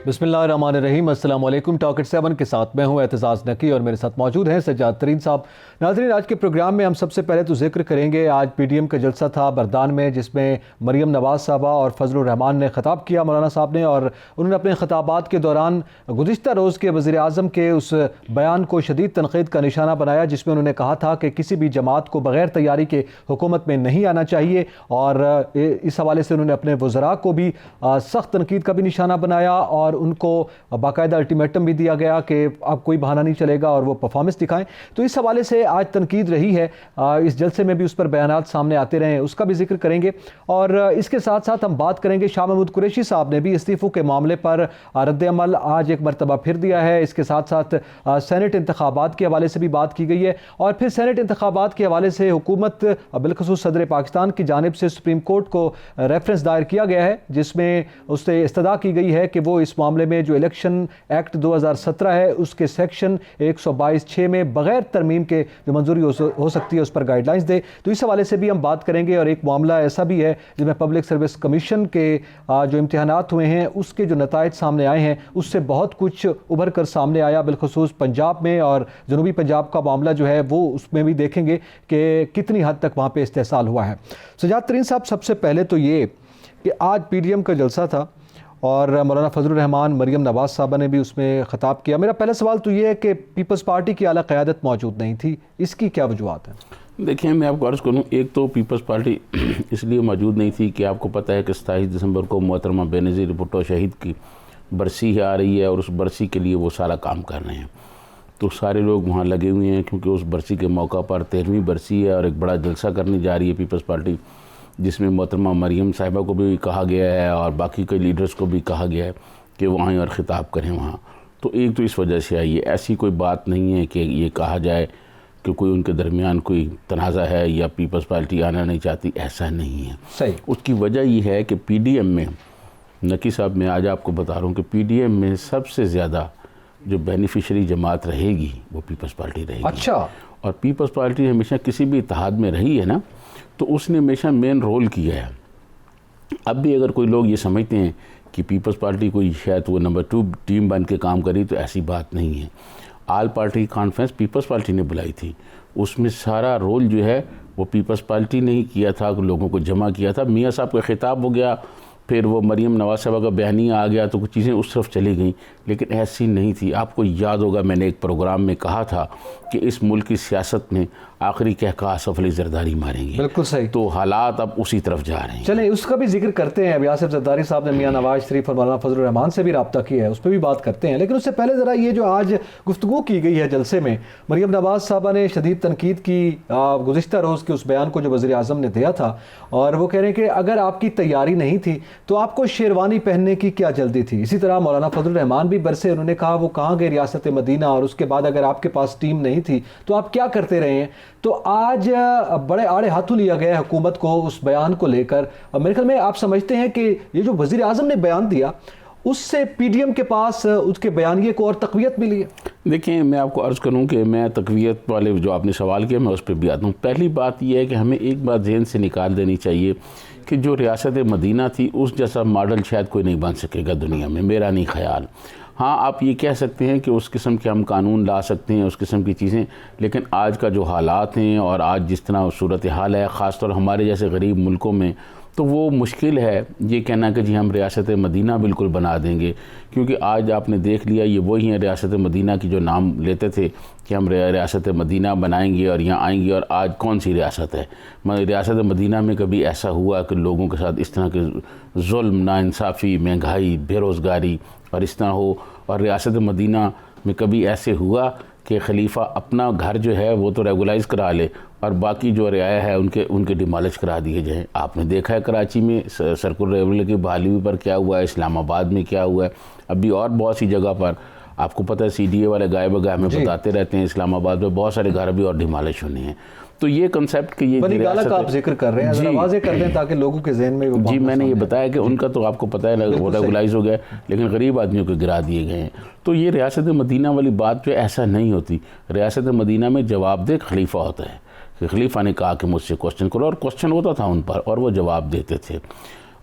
बिस्मिल्लाहिर्रहमानिर्रहीम। अस्सलाम वालेकुम। टॉक 7 के साथ मैं हूं एतजाज़ नकी और मेरे साथ मौजूद हैं सज्जाद तरीन साहब। नाज़रीन, आज के प्रोग्राम में हम सबसे पहले तो जिक्र करेंगे, आज PDM का जलसा था बरदान में, जिसमें मरियम नवाज साहबा और फजलुर रहमान ने ख़िताब किया मौलाना साहब ने, और उन्होंने अपने ख़िताबात के दौरान गुज़िश्ता रोज़ के वज़ीर आज़म के उस बयान को शदीद तनक़ीद का निशाना बनाया जिसमें उन्होंने कहा था कि किसी भी जमात को बग़ैर तैयारी के हुकूमत में नहीं आना चाहिए, और इस हवाले से उन्होंने अपने वज़रा को भी सख्त तनक़ीद का भी निशाना बनाया और उनको बाकायदा अल्टीमेटम भी दिया गया कि अब कोई बहाना नहीं चलेगा और वो परफॉर्मेंस दिखाएं। तो इस हवाले से आज तनकीद रही है, इस जलसे में भी उस पर बयानात सामने आते रहे, उसका भी जिक्र करेंगे। और इसके साथ साथ हम बात करेंगे, शाह महमूद कुरैशी साहब ने भी इस्तीफ़ों के मामले पर रद्द अमल आज एक मरतबा फिर दिया है। इसके साथ साथ सेनेट इंतखाबात के हवाले से भी बात की गई है, और फिर सेनेट इंतखाबात के हवाले से हुकूमत बिलखुसूस सदर पाकिस्तान की जानिब से सुप्रीम कोर्ट को रेफरेंस दायर किया गया है, जिसमें उससे इस्तदा की गई है कि वो इस मामले में जो इलेक्शन एक्ट 2017 है उसके सेक्शन 122(6) में बगैर तरमीम के जो मंजूरी हो सकती है उस पर गाइडलाइंस दे। तो इस हवाले से भी हम बात करेंगे। और एक मामला ऐसा भी है जिसमें पब्लिक सर्विस कमीशन के जो इम्तिहानात हुए हैं उसके जो नताइज सामने आए हैं उससे बहुत कुछ उभर कर सामने आया, बिलखुसूस पंजाब में, और जनूबी पंजाब का मामला जो है वो उसमें भी देखेंगे कि कितनी हद तक वहाँ पर इस्तेहसाल हुआ है। सज्जाद तरीन साहब, सबसे पहले तो ये कि आज PDM का जलसा था और मौलाना फजलुर रहमान, मरियम नवाज साहबा ने भी उसमें ख़िताब किया। मेरा पहला सवाल तो ये है कि पीपल्स पार्टी की आला क़यादत मौजूद नहीं थी, इसकी क्या वजूहत है? देखिए, मैं आपको अर्ज़ करूँ, एक तो पीपल्स पार्टी इसलिए मौजूद नहीं थी कि आपको पता है कि 27 दिसंबर को मोहतरमा बेनज़ीर भुट्टो शहीद की बरसी आ रही है और उस बरसी के लिए वो सारा काम कर रहे हैं। तो सारे लोग वहाँ लगे हुए हैं क्योंकि उस बरसी के मौका पर 13वीं बरसी है और एक बड़ा जलसा करने जा रही है पीपल्स पार्टी, जिसमें मोहतरमा मरियम साहिबा को भी कहा गया है और बाकी के लीडर्स को भी कहा गया है कि वहाँ और ख़िताब करें वहाँ। तो एक तो इस वजह से आई है, ऐसी कोई बात नहीं है कि ये कहा जाए कि कोई उनके दरमियान कोई तनाज़ा है या पीपल्स पार्टी आना नहीं चाहती, ऐसा नहीं है। सही। उसकी वजह ये है कि PDM में, नकी साहब, मैं आज आपको बता रहा हूँ कि PDM में सबसे ज़्यादा जो बेनिफिशरी जमात रहेगी वो पीपल्स पार्टी रहेगी। अच्छा। और पीपल्स पार्टी हमेशा किसी भी इत्तेहाद में रही है ना, तो उसने हमेशा मेन रोल किया है। अब भी अगर कोई लोग ये समझते हैं कि पीपल्स पार्टी कोई शायद वो नंबर 2 टीम बन के काम करी, तो ऐसी बात नहीं है। All party conference people's party ने बुलाई थी, उसमें सारा रोल जो है वो पीपल्स पार्टी ने ही किया था, लोगों को जमा किया था। मियाँ साहब का खिताब हो गया, फिर वो मरियम नवाज साहबा का बयानिया आ गया, तो कुछ चीज़ें उस तरफ चली गई, लेकिन ऐसी नहीं थी। आपको याद होगा मैंने एक प्रोग्राम में कहा था कि इस मुल्क की सियासत में आखिरी कहका आसफ अली जरदारी मारेंगे। बिल्कुल सही। तो हालात अब उसी तरफ जा रहे हैं। चलें, उसका भी जिक्र करते हैं। अभी आसिफ जरदारी साहब ने मियाँ नवाज शरीफ और मौलाना फजलुर रहमान से भी रब्ता किया है, उस पर भी बात करते हैं। लेकिन उससे पहले ज़रा ये जो आज गुफ्तगू की गई है जलसे में, मरियम नवाज साहबा ने शदीद तनकीद की गुज़िश्ता रोज़ के उस बयान को जो वज़ीर आज़म ने दिया था, और वो कह रहे हैं कि अगर आपकी तैयारी नहीं थी तो आपको शेरवानी पहनने की क्या जल्दी थी। इसी तरह मौलाना फजलुर रहमान भी बरसे, उन्होंने कहा वो कहाँ गए रियासत मदीना, और उसके बाद अगर आपके पास टीम नहीं थी तो आप क्या करते रहे हैं। तो आज बड़े आड़े हाथों लिया गया है हुकूमत को उस बयान को लेकर। मेरे ख्याल में आप समझते हैं कि ये जो वज़ीर आज़म ने बयान दिया उससे PDM के पास उसके बयानिए को और तक़वियत मिली है? देखिए, मैं आपको अर्ज़ करूं कि मैं तक़वियत वाले जो आपने सवाल किया मैं उस पर भी आता हूँ। पहली बात यह है कि हमें एक बात ज़हन से निकाल देनी चाहिए कि जो रियासत मदीना थी उस जैसा मॉडल शायद कोई नहीं बन सकेगा दुनिया में, मेरा नहीं ख्याल। हाँ, आप ये कह सकते हैं कि उस किस्म के हम कानून ला सकते हैं, उस किस्म की चीज़ें, लेकिन आज का जो हालात हैं और आज जिस तरह सूरत हाल है, ख़ास तौर हमारे जैसे गरीब मुल्कों में, तो वो मुश्किल है ये कहना कि जी हम रियासत मदीना बिल्कुल बना देंगे, क्योंकि आज आपने देख लिया ये वही हैं रियासत मदीना की जो नाम लेते थे कि हम रियासत मदीना बनाएंगे और यहाँ आएंगे, और आज कौन सी रियासत है। रियासत मदीना में कभी ऐसा हुआ कि लोगों के साथ इस तरह के जुल्म, नाइंसाफ़ी, महंगाई, बेरोज़गारी और इस तरह हो, और रियासत मदीना में कभी ऐसे हुआ कि खलीफा अपना घर जो है वो तो रेगुलाइज़ करा ले और बाकी जो रियाया है उनके डिमॉलिश करा दिए जाएँ। आपने देखा है कराची में सर्कुलर रेवन्यू की बहाली पर क्या हुआ है, इस्लामाबाद में क्या हुआ है, अभी और बहुत सी जगह पर आपको पता है CDA वाले गाय बगाह में बताते रहते हैं, इस्लामाबाद में बहुत सारे घर अभी और डिमॉलिश होने हैं। तो ये कंसेप्ट कि ये बनीगाला का आप जिक्र कर रहे हैं, ज़रा वाज़ेह कर दें ताकि लोगों के जहन में वो जी, मैंने ये बताया कि उनका तो आपको पता है वो रेगुलाइज हो गया, लेकिन गरीब आदमियों को गिरा दिए गए हैं। तो ये रियासत मदीना वाली बात जो ऐसा नहीं होती। रियासत मदीना में जवाबदेह खलीफा होता है कि खलीफा ने कहा कि मुझसे क्वेश्चन करो, और क्वेश्चन होता था उन पर और वो जवाब देते थे।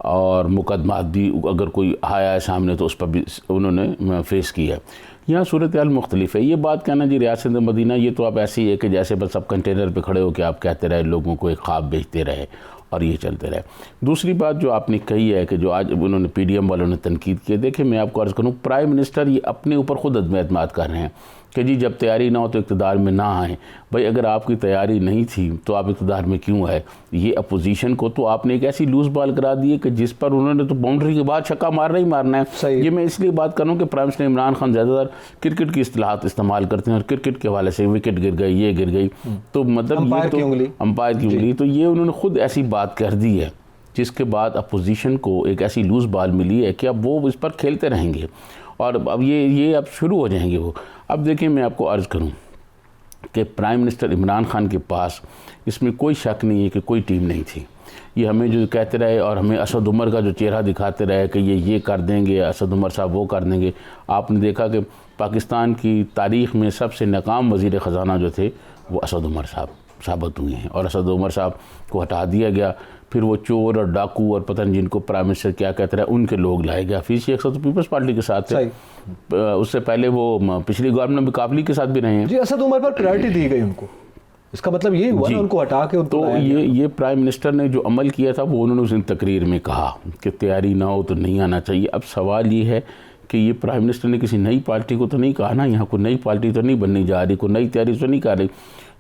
और मुकदमात भी अगर कोई आया है सामने तो उस पर भी उन्होंने फेस किया है। यहाँ सूरत हाल मुख्तलिफ है। ये बात कहना जी रियासत मदीना, ये तो आप ऐसे ही है कि जैसे बस आप कंटेनर पे खड़े हो कि आप कहते रहे लोगों को एक ख्वाब बेचते रहे और ये चलते रहे। दूसरी बात जो आपने कही है कि जो आज उन्होंने PDM वालों ने तनकीद की, देखिए मैं आपको अर्ज़ करूँ, प्राइम मिनिस्टर ये अपने ऊपर खुद अदम एतमाद कर रहे हैं कि जी जब तैयारी ना हो तो इक़्तिदार में ना आए। भाई अगर आपकी तैयारी नहीं थी तो आप इक़्तिदार में क्यों आए? ये अपोजिशन को तो आपने एक ऐसी लूज़ बॉल करा दी है कि जिस पर उन्होंने तो बाउंड्री के बाद छक्का मारना ही मारना है। ये मैं इसलिए बात कर रहा हूँ कि प्राइम मिनिस्टर इमरान खान ज़्यादातर क्रिकेट की इस्तिलाहात इस्तेमाल करते हैं और क्रिकेट के हवाले से विकेट गिर गई, ये गिर गई, तो मतलब ये तो अंपायर की उंगली, तो ये उन्होंने खुद ऐसी बात कर दी है जिसके बाद अपोजिशन को एक ऐसी लूज़ बॉल मिली है कि अब वो इस पर खेलते रहेंगे और अब ये अब शुरू हो जाएंगे वो। अब देखिए मैं आपको अर्ज़ करूं कि प्राइम मिनिस्टर इमरान खान के पास इसमें कोई शक नहीं है कि कोई टीम नहीं थी। ये हमें जो कहते रहे और हमें असद उमर का जो चेहरा दिखाते रहे कि ये कर देंगे, असद उमर साहब वो कर देंगे। आपने देखा कि पाकिस्तान की तारीख़ में सबसे नाकाम वज़ीर ख़जाना जो थे वो असद उमर साहब साबित हुए हैं और असद उमर साहब को हटा दिया गया। फिर वो चोर और डाकू और पता नहीं जिनको प्राइम मिनिस्टर क्या कहते रहे उनके लोग लाए गए। हफीज़ शेख साहब तो पीपल्स पार्टी के साथ थे, उससे पहले वो पिछली गवर्नमेंट में काबली के साथ भी रहे हैं। जी असद उमर पर प्रायोरिटी दी गई उनको, इसका मतलब ये हुआ ना उनको हटा के उनको। तो ये प्राइम मिनिस्टर ने जो अमल किया था वो उन्होंने उस दिन तकरीर में कहा कि तैयारी ना हो तो नहीं आना चाहिए। अब सवाल ये है कि ये प्राइम मिनिस्टर ने किसी नई पार्टी को तो नहीं कहा ना, यहाँ कोई नई पार्टी तो नहीं बनने जा रही, कोई नई तैयारी तो नहीं कर रही।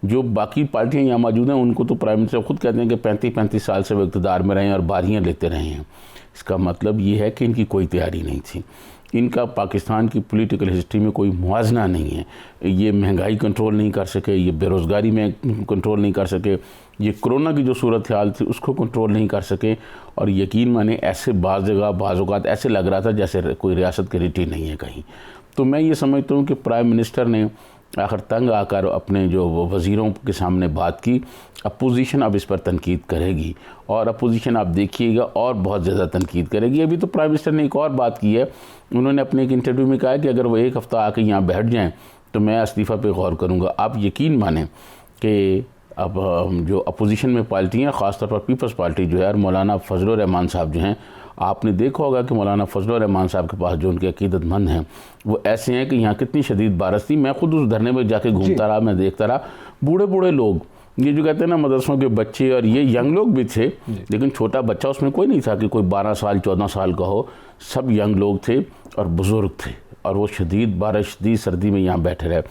जो बाकी पार्टियां यहाँ मौजूद हैं उनको तो प्राइम मिनिस्टर खुद कहते हैं कि 35-35 साल से वो इक़्तिदार में रहे हैं और बारियाँ लेते रहे हैं। इसका मतलब ये है कि इनकी कोई तैयारी नहीं थी, इनका पाकिस्तान की पॉलिटिकल हिस्ट्री में कोई मुआवजा नहीं है। ये महंगाई कंट्रोल नहीं कर सके, ये बेरोज़गारी में कंट्रोल नहीं कर सके, ये कोरोना की जो सूरत हाल थी उसको कंट्रोल नहीं कर सके। और यकीन माने ऐसे बाज़ जगह बाज़ औक़ात ऐसे लग रहा था जैसे कोई रियासत की रीति नहीं है कहीं। तो मैं ये समझता हूँ कि प्राइम मिनिस्टर ने आखिर तंग आकर अपने जो वज़ीरों के सामने बात की। अपोजिशन अब इस पर तनकीद करेगी और अपोजिशन आप देखिएगा और बहुत ज़्यादा तनकीद करेगी। अभी तो प्राइम मिनिस्टर ने एक और बात की है, उन्होंने अपने एक इंटरव्यू में कहा है कि अगर वो एक हफ़्ता आके यहाँ बैठ जाएं तो मैं इस्तीफ़ा पे गौर करूँगा। आप यकीन मानें कि अब जो अपोजिशन में पार्टियाँ ख़ासतौर पर पीपल्स पार्टी जो है और मौलाना फजलुर रहमान साहब जो हैं, आपने देखा होगा कि मौलाना फजलुर रहमान साहब के पास जो उनके अकीदतमंद हैं वो ऐसे हैं कि यहाँ कितनी शदीद बारिश थी। मैं खुद उस धरने में जाके घूमता रहा, मैं देखता रहा, बूढ़े बूढ़े लोग, ये जो कहते हैं ना मदरसों के बच्चे और ये यंग लोग भी थे, लेकिन छोटा बच्चा उसमें कोई नहीं था कि कोई 12 साल 14 साल का हो, सब यंग लोग थे और बुज़ुर्ग थे और वो शदीद बारिश शदीद सर्दी में यहाँ बैठे रहे।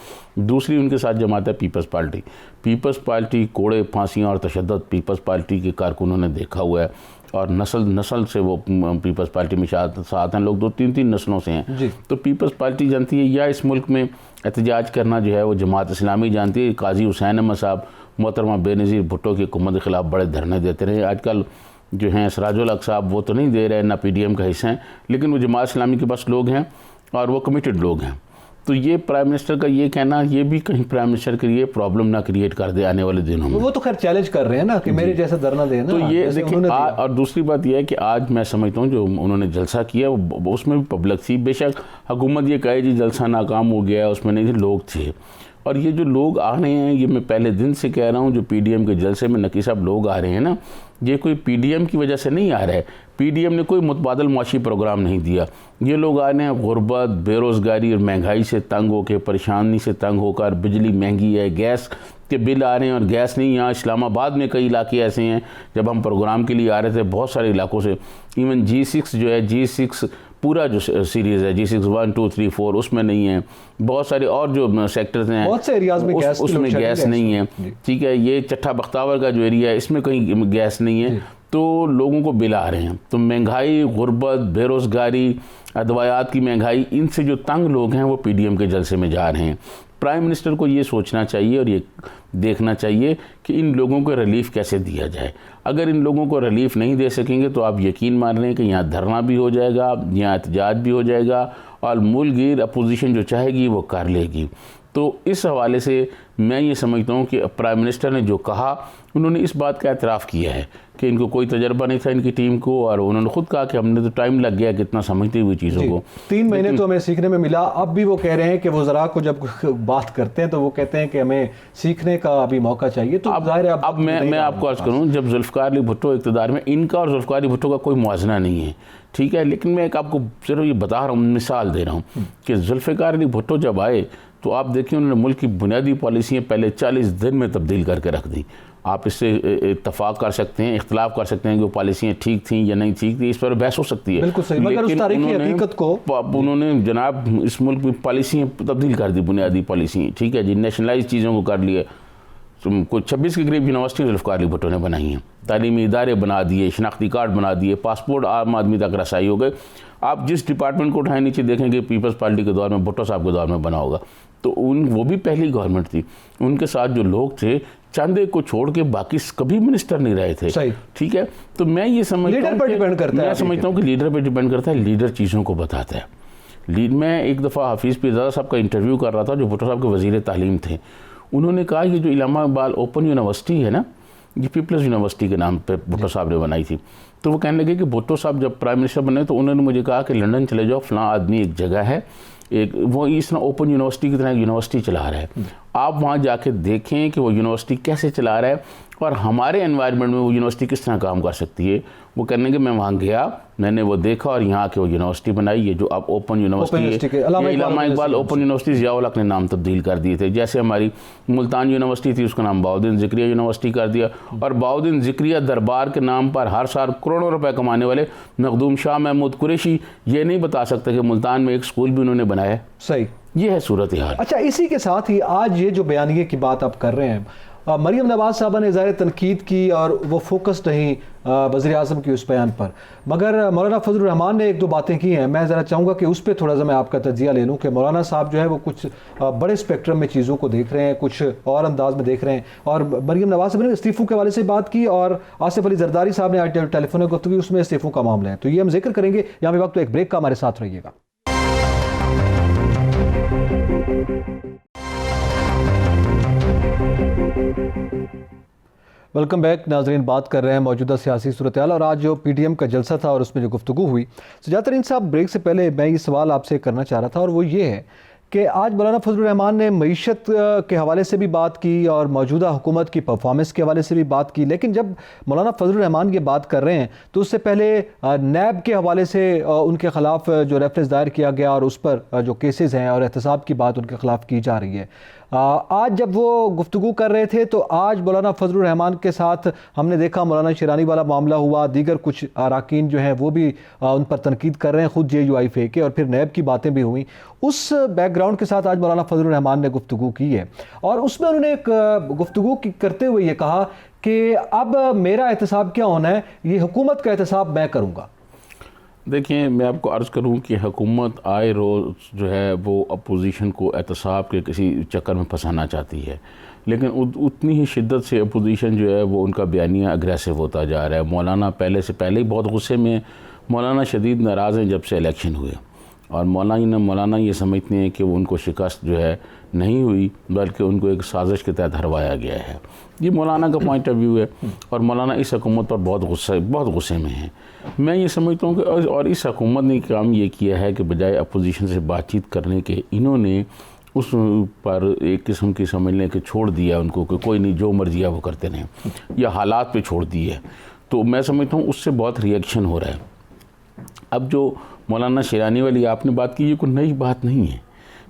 दूसरी उनके साथ जमात है पीपल्स पार्टी। पीपल्स पार्टी कोड़े फांसियाँ और तशद्दुद पीपल्स पार्टी के कारकुनों ने देखा हुआ है और नस्ल से वो पीपल्स पार्टी में साथ हैं लोग, 2-3 नस्लों से हैं। तो पीपल्स पार्टी जानती है या इस मुल्क में एहतजाज करना जो है वो जमात इस्लामी जानती है। काजी हुसैन अहमद साहब मोहतरमा बेनज़ीर भुट्टो की हुकूमत के ख़िलाफ़ बड़े धरने देते रहे। आजकल जो हैं सिराजुल हक साहब वो तो नहीं दे रहे, ना PDM का हिस्सा हैं, लेकिन वो जमात इस्लामी के पास लोग हैं और वो कमिटेड लोग हैं। तो ये प्राइम मिनिस्टर का ये कहना, ये भी कहीं प्राइम मिनिस्टर के लिए प्रॉब्लम ना क्रिएट कर दे आने वाले दिनों में। वो तो खैर चैलेंज कर रहे हैं ना कि मेरे जैसा धरना देना। तो ये देखिए और दूसरी बात यह है कि आज मैं समझता हूँ जो उन्होंने जलसा किया उसमें भी पब्लिक थी। बेशक हुकूमत ये कहे जी जलसा नाकाम हो गया, उसमें नहीं थे, लोग थे। और ये जो लोग आ रहे हैं, ये मैं पहले दिन से कह रहा हूँ, जो PDM के जलसे में नकी साहब लोग आ रहे हैं ना, ये कोई PDM की वजह से नहीं आ रहा है। PDM ने कोई मुतबादल मुआशी प्रोग्राम नहीं दिया। ये लोग आ रहे हैं गुर्बत, बेरोज़गारी और महंगाई से तंग होकर, परेशानी से तंग होकर। बिजली महंगी है, गैस के बिल आ रहे हैं और गैस नहीं। यहाँ इस्लामाबाद में कई इलाके ऐसे हैं, जब हम प्रोग्राम के लिए आ रहे थे बहुत सारे इलाकों से, इवन G6 जो है, G6 पूरा जो सीरीज़ है, G6 1, 2, 3, 4 उसमें नहीं है। बहुत सारे और जो सेक्टर्स हैं बहुत से एरियाज में उसमें गैस नहीं है। ठीक है, ये चट्टा बख्तावर का जो एरिया है इसमें कहीं गैस नहीं है। तो लोगों को बिल आ रहे हैं। तो महंगाई, गुर्बत, बेरोज़गारी, अदवायात की महंगाई, इनसे जो तंग लोग हैं वो PDM के जलसे में जा रहे हैं। प्राइम मिनिस्टर को ये सोचना चाहिए और ये देखना चाहिए कि इन लोगों को रिलीफ़ कैसे दिया जाए। अगर इन लोगों को रिलीफ़ नहीं दे सकेंगे तो आप यकीन मान लें कि यहाँ धरना भी हो जाएगा, यहाँ एहतजाज भी हो जाएगा और मुल्क गिर अपोजिशन जो चाहेगी वो कर लेगी। तो इस हवाले से मैं ये समझता हूँ कि प्राइम मिनिस्टर ने जो कहा, उन्होंने इस बात का एतराफ़ किया है कि इनको कोई तजर्बा नहीं था इनकी टीम को, और उन्होंने खुद कहा कि हमने तो टाइम लग गया कितना समझते हुए चीज़ों को। 3 महीने तो हमें सीखने में मिला। अब भी वो कह रहे हैं कि वज़रा को जब बात करते हैं तो वो कहते हैं कि हमें सीखने का अभी मौका चाहिए। तो जाहिर है अब मैं आपको अर्ज़ करूँ, जब जुल्फ़िकार अली भुट्टो इक़्तिदार में, इनका और जुल्फ़िकार अली भुट्टो का कोई मुआवजना नहीं है, ठीक है, लेकिन मैं एक आपको सिर्फ ये बता रहा हूँ, मिसाल दे रहा हूँ कि जुल्फ़िकार अली भुट्टो जब आए तो आप देखिए उन्होंने मुल्क की बुनियादी पॉलिसियाँ पहले 40 दिन में तब्दील करके रख दी। आप इससे इत्तफाक कर सकते हैं, इख्तलाफ कर सकते हैं कि वो पॉलिसियाँ ठीक थी या नहीं ठीक थी, इस पर बहस हो सकती है। बिल्कुल सही, मगर उस तारीखी हकीकत को उन्होंने जनाब इस मुल्क में पॉलिसियाँ तब्दील कर दी, बुनियादी पॉलिसियाँ, ठीक है जी, नेशनलाइज चीज़ों को कर लिए। कोई 26 के करीब यूनिवर्सिटी जुल्फ़िकार अली भुट्टो ने बनाई हैं, तालीमी इदारे बना दिए, शनाख्ती कार्ड बना दिए, पासपोर्ट आम आदमी तक रसाई हो गए। आप जिस डिपार्टमेंट को उठाए नीचे देखेंगे पीपल्स पार्टी के दौर में, भुट्टो साहब के दौर में बना होगा। तो वो भी पहली गवर्नमेंट थी, उनके साथ जो लोग थे चंद एक को छोड़ के बाकी कभी मिनिस्टर नहीं रहे थे, ठीक है। तो मैं ये समझता हूँ कि लीडर पर डिपेंड करता है, लीडर चीज़ों को बताता है। मैं एक दफ़ा हफीज़ पीरज़ादा साहब का इंटरव्यू कर रहा था, जो भुट्टो साहब के वज़ीर तालीम थे। उन्होंने कहा कि जो इलामा इकबाल ओपन यूनिवर्सिटी है ना, ये पीपल्स यूनिवर्सिटी के नाम पे भुट्टो साहब ने बनाई थी। तो वो कहने लगे कि भुट्टो साहब जब प्राइम मिनिस्टर बने तो उन्होंने मुझे कहा कि लंदन चले जाओ, फ़लाँ आदमी एक जगह है, एक वो इस तरह ओपन यूनिवर्सिटी की तरह यूनिवर्सिटी चला रहा है, आप वहाँ जाके देखें कि वो यूनिवर्सिटी कैसे चला रहा है और हमारे एनवायरनमेंट में वो यूनिवर्सिटी किस तरह काम कर सकती है। वो कहने के मैं वहाँ गया, मैंने वो देखा और यहाँ के वो यूनिवर्सिटी बनाई, ये जो अब ओपन यूनिवर्सिटी है, इलामा इकबाल ओपन यूनिवर्सिटी ज़ियाउल हक ने नाम तब्दील कर दिए थे। जैसे हमारी मुल्तान यूनिवर्सिटी थी, उसका नाम बहाउद्दीन ज़िक्रिया यूनिवर्सिटी कर दिया, और बहाउद्दीन ज़िक्रिया दरबार के नाम पर हर साल करोड़ों रुपए कमाने वाले मखदूम शाह महमूद कुरैशी ये नहीं बता सकते कि मुल्तान में एक स्कूल भी उन्होंने बनाया। सही, ये है सूरत हाल। अच्छा, इसी के साथ ही आज ये जो बयानिए की बात आप कर रहे हैं, मरियम नवाज साहबा ने ज़ाहिर तनकीद की और वो फोकस रही वज़ीर आज़म की उस बयान पर, मगर मौलाना फजलुर रहमान ने एक दो बातें की हैं। मैं ज़रा चाहूँगा कि उस पर थोड़ा सा मैं आपका तजिया ले लूँ कि मौलाना साहब जो है वो कुछ बड़े स्पेक्ट्रम में चीज़ों को देख रहे हैं, कुछ और अंदाज में देख रहे हैं। और मरियम नवाज साहब ने इस्तीफ़ों के हवाले से बात की, और आसिफ अली जरदारी साहब ने आज टेलीफोन गुफ्तगू की, उसमें इस्तीफ़ों का मामला है। तो ये हम जिक्र करेंगे। यहाँ पे वक्त तो एक ब्रेक का, हमारे साथ रहिएगा। वेलकम बैक नाजरीन, बात कर रहे हैं मौजूदा सियासी सूरत हाल और आज जो पीटीएम का जलसा था और उसमें जो गुफ्तगू हुई। सजातरीन साहब, ब्रेक से पहले मैं ये सवाल आपसे करना चाह रहा था, और वो ये है कि आज मौलाना फजलुर रहमान ने मईशत के हवाले से भी बात की और मौजूदा हुकूमत की परफॉर्मेंस के हवाले से भी बात की, लेकिन जब मौलाना फजलुर रहमान ये बात कर रहे हैं तो उससे पहले नैब के हवाले से उनके ख़िलाफ़ जो रेफरेंस दायर किया गया और उस पर जो केसेस हैं और एहतसाब की बात उनके ख़िलाफ़ की जा रही है। आज जब वो गुफ्तगू कर रहे थे तो आज मौलाना फजलुर रहमान के साथ हमने देखा मौलाना शिरानी वाला मामला हुआ, दीगर कुछ अरकान जो हैं वो भी उन पर तनकीद कर रहे हैं, ख़ुद JUIF के, और फिर नैब की बातें भी हुई। उस बैकग्राउंड के साथ आज मौलाना फजलुर रहमान ने गुफ्तगू की है और उसमें उन्होंने एक गुफ्तगू करते हुए ये कहा कि अब मेरा एहतसाब क्या होना है, ये हुकूमत का एहतसाब मैं करूँगा। देखिए, मैं आपको अर्ज़ करूं कि हुकूमत आए रोज़ जो है वो अपोजिशन को एहतसाब के किसी चक्कर में फंसाना चाहती है, लेकिन उतनी ही शिद्दत से अपोजिशन जो है वो उनका बयानिया अग्रेसिव होता जा रहा है। मौलाना पहले ही बहुत गुस्से में, मौलाना शदीद नाराज़ हैं जब से इलेक्शन हुए, और मौलाना ये समझते हैं कि वो उनको शिकस्त जो है नहीं हुई बल्कि उनको एक साजिश के तहत हरवाया गया है। ये मौलाना का पॉइंट ऑफ व्यू है, और मौलाना इस हुकूमत पर बहुत गुस्से में है। मैं ये समझता हूँ कि और इस हुकूमत ने काम ये किया है कि बजाय अपोजिशन से बातचीत करने के, इन्होंने उस पर एक किस्म की समझ लें कि छोड़ दिया उनको कि कोई नहीं, जो मर्जी है वो करते रहें, या हालात पे छोड़ दिए। तो मैं समझता हूँ उससे बहुत रिएक्शन हो रहा है। अब जो मौलाना शिरानी वाली आपने बात की, ये कोई नई बात नहीं है।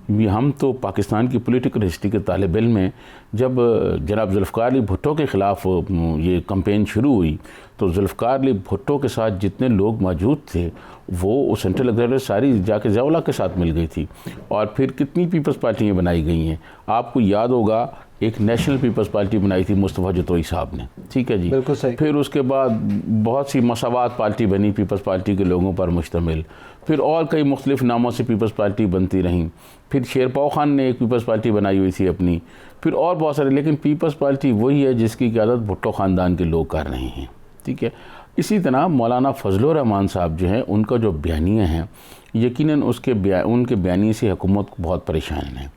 हम तो पाकिस्तान की पॉलिटिकल हिस्ट्री के तालिब इल्म में, जब जनाब जुल्फ़िकार अली भुट्टो के ख़िलाफ़ ये कैंपेन शुरू हुई तो जुल्फ़िकार अली भुट्टो के साथ जितने लोग मौजूद थे वो सेंट्रल एग्जीक्यूटिव सारी जाके ज़ियाउल हक के साथ मिल गई थी, और फिर कितनी पीपल्स पार्टियाँ बनाई गई हैं। आपको याद होगा एक नेशनल पीपल्स पार्टी बनाई थी मुस्तफ़ा जतोई साहब ने, ठीक है जी, बिल्कुल सही। फिर उसके बाद बहुत सी मसावात पार्टी बनी पीपल्स पार्टी के लोगों पर मुश्तमिल, फिर और कई मुख्तलिफ नामों से पीपल्स पार्टी बनती रहीं। फिर शेरपाव खान ने एक पीपल्स पार्टी बनाई हुई थी अपनी, फिर और बहुत सारे, लेकिन पीपल्स पार्टी वही है जिसकी क़यादत भुट्टो ख़ानदान के लोग कर रहे हैं, ठीक है। इसी तरह मौलाना फजलुर रहमान साहब जो हैं, उनका जो बयानिया हैं, यकीनन उनके बयानी से हुकूमत बहुत परेशान है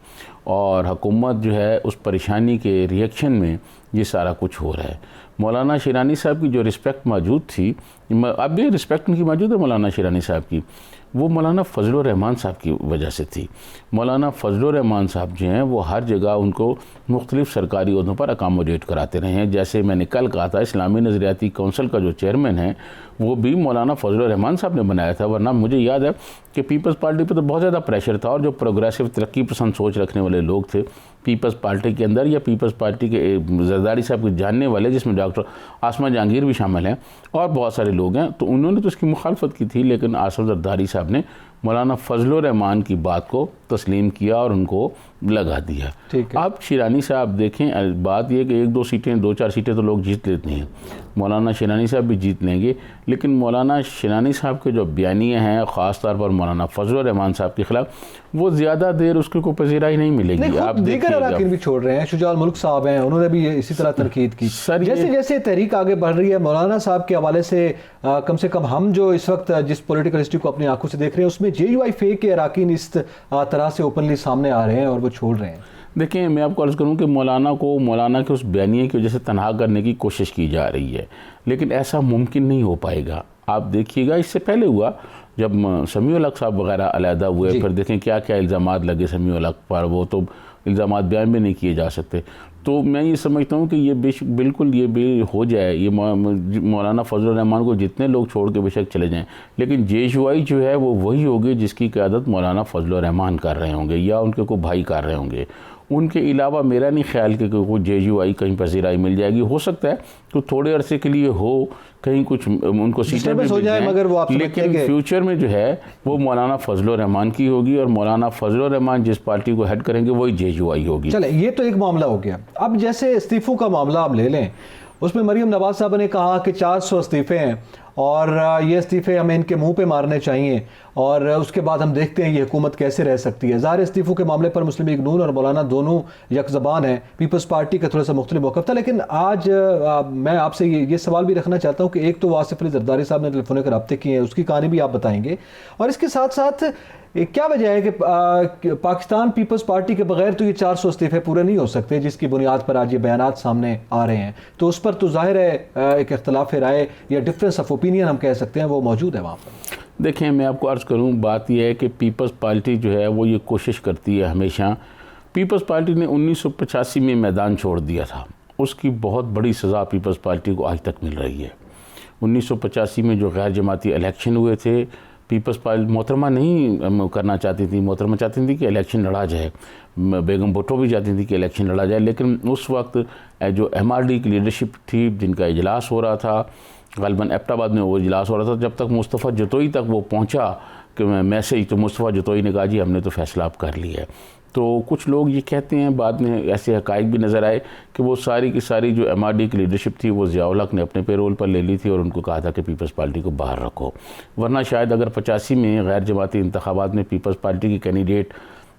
और हुकूमत जो है उस परेशानी के रिएक्शन में ये सारा कुछ हो रहा है। मौलाना शिरानी साहब की जो रिस्पेक्ट मौजूद थी, अब भी रिस्पेक्ट उनकी मौजूद है मौलाना शिरानी साहब की, वो मौलाना फजलुर रहमान साहब की वजह से थी। मौलाना फजलुर रहमान साहब जो हैं वो हर जगह उनको मुख्तलिफ़ सरकारी अहदों पर अकामोडेट कराते रहे हैं। जैसे मैंने कल कहा था, इस्लामी नज़रियाती कौंसिल का जो चेयरमैन है वो भी मौलाना फजलुर रहमान साहब ने बनाया था, वरना मुझे याद है कि पीपल्स पार्टी पर तो बहुत ज़्यादा प्रेशर था और जो प्रोग्रेसिव तरक्की पसंद सोच रखने वाले लोग थे पीपल्स पार्टी के अंदर या पीपल्स पार्टी के जरदारी साहब के जानने वाले, जिसमें डॉक्टर आसमा जहांगीर भी शामिल हैं और बहुत सारे लोग हैं, तो उन्होंने तो इसकी मुखालफत की थी, लेकिन आसफ जरदारी साहब ने मौलाना फजलुर रहमान की बात को तस्लीम किया और उनको लगा दिया। अब शिरानी साहब देखें, बात यह कि 1-2 सीटें 2-4 सीटें तो लोग जीत लेते हैं, मौलाना शिरानी साहब भी जीत लेंगे, लेकिन मौलाना शिरानी साहब के जो बयानियाँ हैं ख़ास तौर पर मौलाना फजलुर रहमान साहब के ख़िलाफ़, वो ज़्यादा देर उसको कोई पजीराई नहीं मिलेगी। आप देखिए भी छोड़ रहे हैं, शुजाउल मुल्क साहब हैं, उन्होंने भी इसी तरह तनकीद की। जैसे जैसे तहरीक आगे बढ़ रही है, मौलाना साहब के हवाले से कम हम जो इस वक्त जिस पॉलिटिकल हिस्ट्री को अपनी आंखों से देख रहे हैं, उसमें JUI फेक के अराकीन इस तरह से ओपनली सामने आ रहे हैं और वो छोड़ रहे हैं। देखिए, मैं आपको अर्ज़ करूँ कि मौलाना के उस बयानिए की वजह से तनहा करने की कोशिश की जा रही है, लेकिन ऐसा मुमकिन नहीं हो पाएगा। आप देखिएगा, इससे पहले हुआ जब समीउल हक साहब वगैरह अलहदा हुए, फिर देखें क्या क्या इल्ज़ामात लगे समीउल हक पर, वो तो इल्ज़ामात बयान भी नहीं किए जा सकते। तो मैं ये समझता हूँ कि ये बिल्कुल ये भी हो जाए, ये मौलाना फजलुर रहमान को जितने लोग छोड़ के बेशक चले जाएं, लेकिन JUI जो है वो वही होगी जिसकी क़यादत मौलाना फजलुर रहमान कर रहे होंगे या उनके कोई भाई कर रहे होंगे। उनके अलावा मेरा नहीं ख्याल कि कोई JUI कहीं पजीराई मिल जाएगी। हो सकता है तो थोड़े अरसे के लिए हो, कहीं कुछ उनको सीटें भी मिल जाएं, मगर वो लेकिन फ्यूचर में जो है वो मौलाना फजलुर रहमान की होगी और मौलाना फजलुर रहमान जिस पार्टी को हेड करेंगे वही JUI होगी। चले, ये तो एक मामला हो गया। अब जैसे इस्तीफ़ों का मामला आप ले लें, उसमें मरियम नवाज साहब ने कहा कि 400 इस्तीफ़े हैं और ये इस्तीफ़े हमें इनके मुंह पे मारने चाहिए और उसके बाद हम देखते हैं ये हुकूमत कैसे रह सकती है। ज़ाहिर इस्तीफ़ों के मामले पर मुस्लिम लीग नून और मौलाना दोनों यकज़बान हैं, पीपल्स पार्टी का थोड़ा सा मुख्तलिफ मौक़िफ़ था। लेकिन आज मैं आपसे ये सवाल भी रखना चाहता हूँ कि एक तो आसिफ अली जरदारी साहब ने टेलीफोनिक रब्ते किए हैं, उसकी कहानी भी आप बताएंगे, और इसके साथ साथ क्या वजह है कि पाकिस्तान पीपल्स पार्टी के बगैर तो ये 400 इस्तीफ़े पूरे नहीं हो सकते, जिसकी बुनियाद पर आज ये बयानात सामने आ रहे हैं। तो उस पर तो ज़ाहिर है एक इख्तलाफ राय या डिफरेंस ऑफ ओपिनियन हम कह सकते हैं वो मौजूद है वहाँ पर। देखें, मैं आपको अर्ज़ करूँ, बात यह है कि पीपल्स पार्टी जो है वो ये कोशिश करती है हमेशा। पीपल्स पार्टी ने 1985 में मैदान छोड़ दिया था, उसकी बहुत बड़ी सज़ा पीपल्स पार्टी को आज तक मिल रही है। 1985 में जो गैर जमाती इलेक्शन हुए थे, पीपल्स पार्टी मोहतरमा नहीं करना चाहती थी, मोहतरमा चाहती थी कि इलेक्शन लड़ा जाए, बेगम भुट्टो भी चाहती थी कि इलेक्शन लड़ा जाए, लेकिन उस वक्त जो MRD की लीडरशिप थी जिनका इजलास हो रहा था, ग़ालिबन एबटाबाद में वो इजलास हो रहा था, जब तक मुस्तफ़ा जतोई तक वो पहुंचा कि मैसेज, तो मुस्तफ़ा जतोई ने कहा जी हमने तो फ़ैसला अब कर लिया है। तो कुछ लोग ये कहते हैं, बाद में ऐसे हक़ाइक़ भी नज़र आए कि वो सारी की सारी जो MRD की लीडरशिप थी वो ज़ियाउल हक ने अपने पेरोल पर ले ली थी और उनको कहा था कि पीपल्स पार्टी को बाहर रखो, वरना शायद अगर 85 में गैर जमाती इंतखाबात में पीपल्स पार्टी के कैंडिडेट